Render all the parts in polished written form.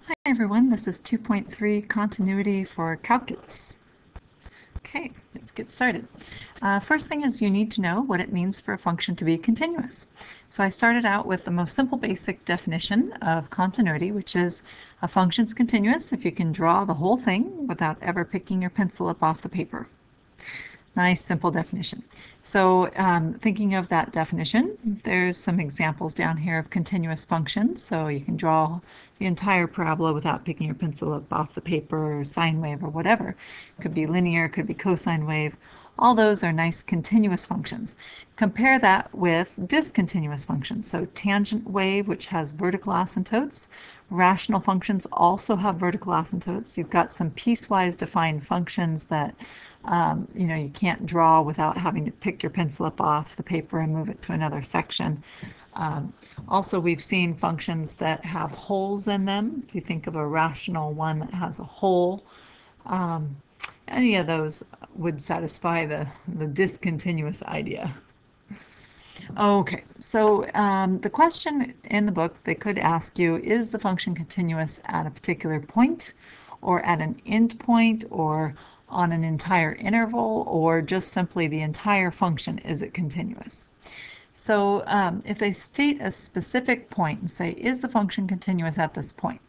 Hi everyone, this is 2.3 continuity for calculus. Okay, let's get started. First thing is you need to know what it means for a function to be continuous. So I started out with the most simple basic definition of continuity, which is a function's continuous if you can draw the whole thing without ever picking your pencil up off the paper. Nice, simple definition. So thinking of that definition, there's some examples down here of continuous functions. So you can draw the entire parabola without picking your pencil up off the paper, or sine wave, or whatever. It could be linear, could be cosine wave. All those are nice continuous functions. Compare that with discontinuous functions. So tangent wave, which has vertical asymptotes. Rational functions also have vertical asymptotes. You've got some piecewise defined functions that you can't draw without having to pick your pencil up off the paper and move it to another section. Also, we've seen functions that have holes in them. If you think of a rational one that has a hole, any of those would satisfy the discontinuous idea. Okay, so the question in the book, they could ask you, is the function continuous at a particular point, or at an end point, or on an entire interval, or just simply the entire function, is it continuous? So if they state a specific point and say, is the function continuous at this point?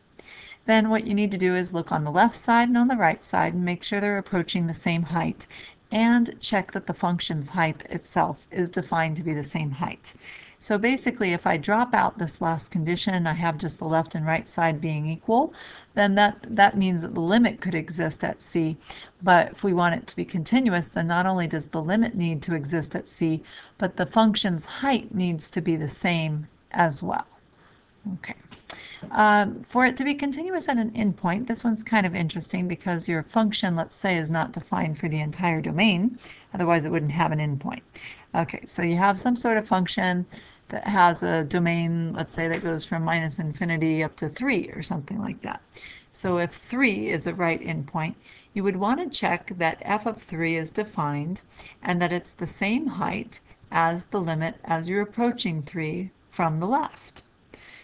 Then what you need to do is look on the left side and on the right side and make sure they're approaching the same height, and check that the function's height itself is defined to be the same height. So basically, if I drop out this last condition and I have just the left and right side being equal, then that means that the limit could exist at C. But if we want it to be continuous, then not only does the limit need to exist at C, but the function's height needs to be the same as well. Okay. For it to be continuous at an endpoint, this one's kind of interesting because your function, let's say, is not defined for the entire domain. Otherwise, it wouldn't have an endpoint. Okay, so you have some sort of function that has a domain, let's say, that goes from minus infinity up to 3 or something like that. So if 3 is a right endpoint, you would want to check that f of 3 is defined and that it's the same height as the limit as you're approaching 3 from the left.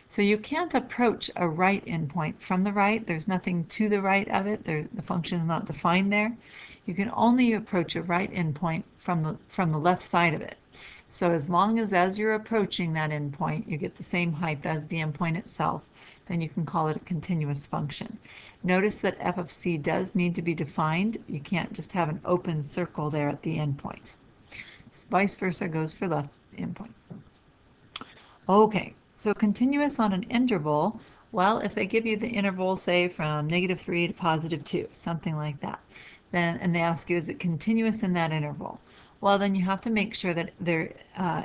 So you can't approach a right endpoint from the right. There's nothing to the right of it. The function is not defined there. You can only approach a right endpoint from the left side of it. So as long as you're approaching that endpoint, you get the same height as the endpoint itself, then you can call it a continuous function. Notice that f of c does need to be defined. You can't just have an open circle there at the endpoint. Vice versa goes for left endpoint. Okay. So continuous on an interval, well, if they give you the interval, say, from -3 to +2, something like that, then, and they ask you, is it continuous in that interval? Well, then you have to make sure that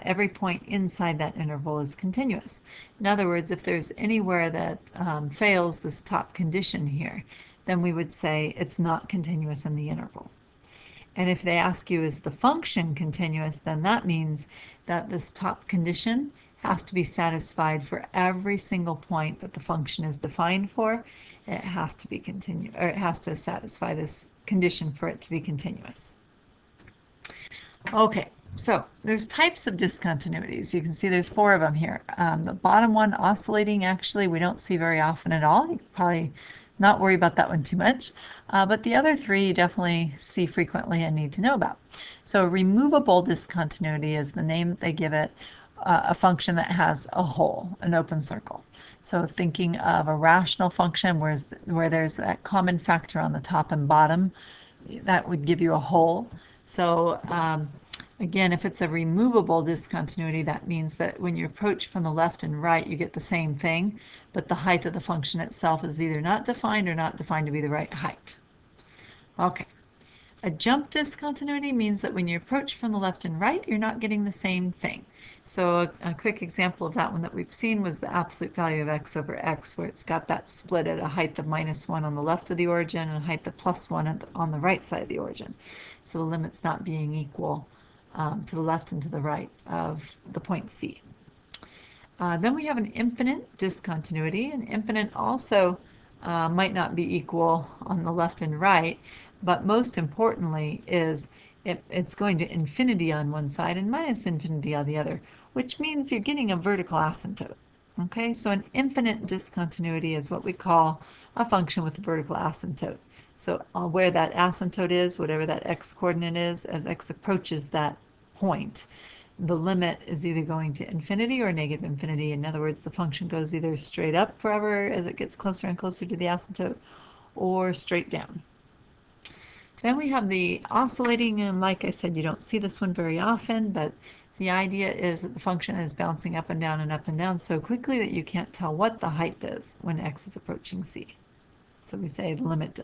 every point inside that interval is continuous. In other words, if there's anywhere that fails this top condition here, then we would say it's not continuous in the interval. And if they ask you, is the function continuous, then that means that this top condition has to be satisfied for every single point that the function is defined for. It has to be or it has to satisfy this condition for it to be continuous. Okay, so there's types of discontinuities. You can see there's 4 of them here. The bottom one, oscillating, actually we don't see very often at all. You can probably not worry about that one too much. But the other 3 you definitely see frequently and need to know about. So removable discontinuity is the name that they give it. A function that has a hole, an open circle. So thinking of a rational function where there's that common factor on the top and bottom, that would give you a hole. So again, if it's a removable discontinuity, that means that when you approach from the left and right, you get the same thing, but the height of the function itself is either not defined or not defined to be the right height. Okay. A jump discontinuity means that when you approach from the left and right, you're not getting the same thing. So a quick example of that one that we've seen was the absolute value of x over x, where it's got that split at a height of -1 on the left of the origin and a height of +1 on the right side of the origin. So the limit's not being equal to the left and to the right of the point C. Then we have an infinite discontinuity. An infinite also might not be equal on the left and right, but most importantly is it's going to infinity on one side and minus infinity on the other, which means you're getting a vertical asymptote. Okay, so an infinite discontinuity is what we call a function with a vertical asymptote. So where that asymptote is, whatever that x-coordinate is, as x approaches that point, the limit is either going to infinity or negative infinity. In other words, the function goes either straight up forever as it gets closer and closer to the asymptote, or straight down. Then we have the oscillating, and like I said, you don't see this one very often, but the idea is that the function is bouncing up and down so quickly that you can't tell what the height is when x is approaching c. So we say the limit,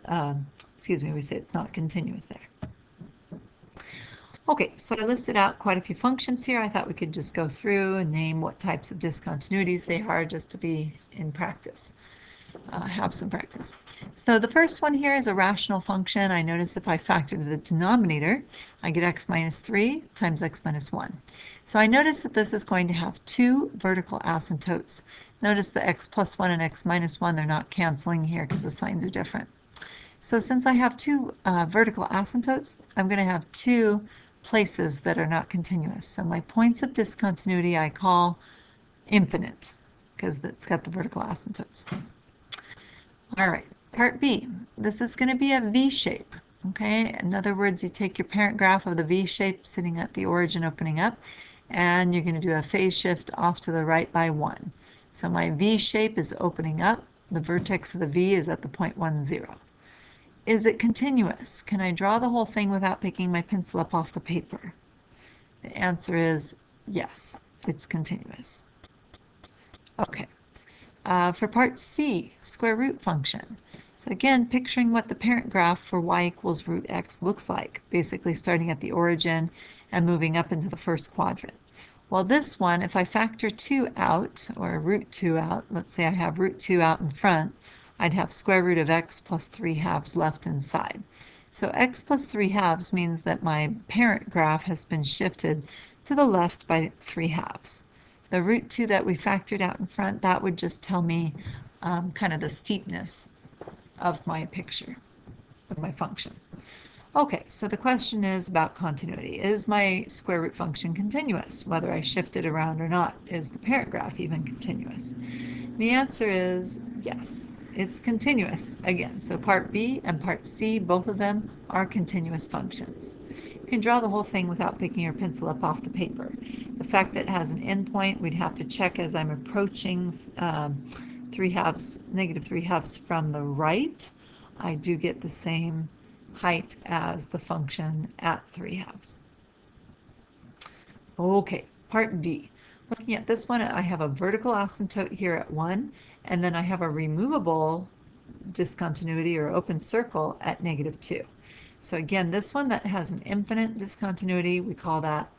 we say it's not continuous there. Okay, so I listed out quite a few functions here. I thought we could just go through and name what types of discontinuities they are just to be in practice. Have some practice. So the first one here is a rational function. I notice if I factor the denominator, I get x minus 3 times x minus 1. So I notice that this is going to have two vertical asymptotes. Notice the x plus 1 and x minus 1, they're not canceling here because the signs are different. So since I have two vertical asymptotes, I'm going to have two places that are not continuous. So my points of discontinuity I call infinite because it's got the vertical asymptotes. All right, part B. This is going to be a V shape. Okay, in other words, you take your parent graph of the V shape sitting at the origin opening up, and you're going to do a phase shift off to the right by 1. So my V shape is opening up. The vertex of the V is at the point 1, 0. Is it continuous? Can I draw the whole thing without picking my pencil up off the paper? The answer is yes, it's continuous. Okay. For part C, square root function. So again, picturing what the parent graph for y equals root x looks like, basically starting at the origin and moving up into the first quadrant. Well, this one, if I factor 2 out, or root 2 out, let's say I have root 2 out in front, I'd have square root of x plus 3 halves left inside. So x plus 3 halves means that my parent graph has been shifted to the left by 3 halves. The root 2 that we factored out in front, that would just tell me kind of the steepness of my picture, of my function. Okay, so the question is about continuity. Is my square root function continuous? Whether I shift it around or not, is the parent graph even continuous? The answer is yes, it's continuous again. So part B and part C, both of them are continuous functions. You can draw the whole thing without picking your pencil up off the paper. The fact that it has an endpoint, we'd have to check as I'm approaching negative 3 halves from the right. I do get the same height as the function at 3 halves. Okay, part D. Looking at this one, I have a vertical asymptote here at 1, and then I have a removable discontinuity or open circle at negative 2. So again, this one that has an infinite discontinuity, we call that,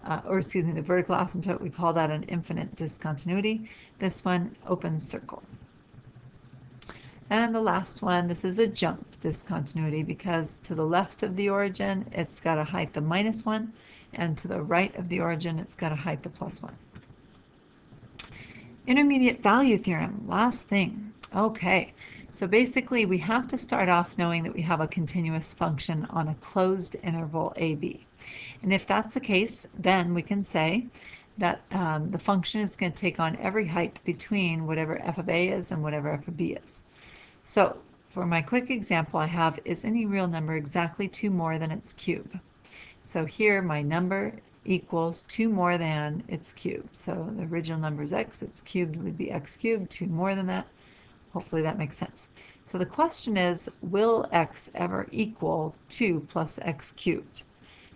the vertical asymptote, we call that an infinite discontinuity. This one, open circle. And the last one, this is a jump discontinuity because to the left of the origin, it's got a height of -1, and to the right of the origin, it's got a height of +1. Intermediate value theorem, last thing. Okay, so basically we have to start off knowing that we have a continuous function on a closed interval AB. And if that's the case, then we can say that the function is going to take on every height between whatever f of a is and whatever f of b is. So for my quick example, I have, is any real number exactly 2 more than its cube? So here my number equals 2 more than its cube. So the original number is x, its cubed would be x cubed, 2 more than that. Hopefully that makes sense. So the question is, will x ever equal 2 plus x cubed?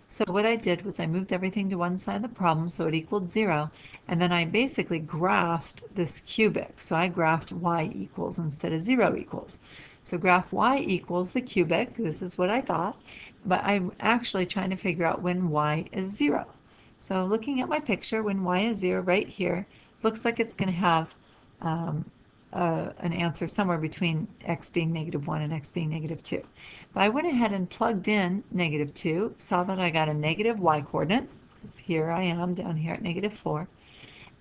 So what I did was I moved everything to one side of the problem so it equaled 0, and then I basically graphed this cubic. So I graphed y equals instead of 0 equals. So graph y equals the cubic, this is what I thought, but I'm actually trying to figure out when y is 0. So looking at my picture, when y is 0 right here, looks like it's going to have an answer somewhere between x being -1 and x being -2. But I went ahead and plugged in -2, saw that I got a negative y coordinate. Here I am down here at -4.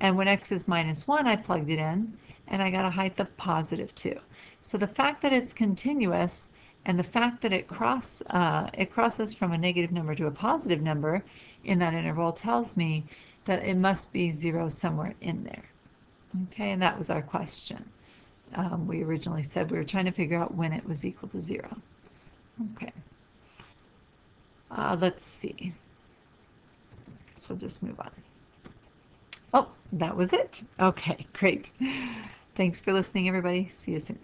And when x is -1, I plugged it in, and I got a height of +2. So the fact that it's continuous and the fact that it crosses from a negative number to a positive number in that interval tells me that it must be 0 somewhere in there. Okay, and that was our question. We originally said we were trying to figure out when it was equal to 0. Okay. Let's see. Guess we'll just move on. Oh, that was it. Okay, great. Thanks for listening, everybody. See you soon.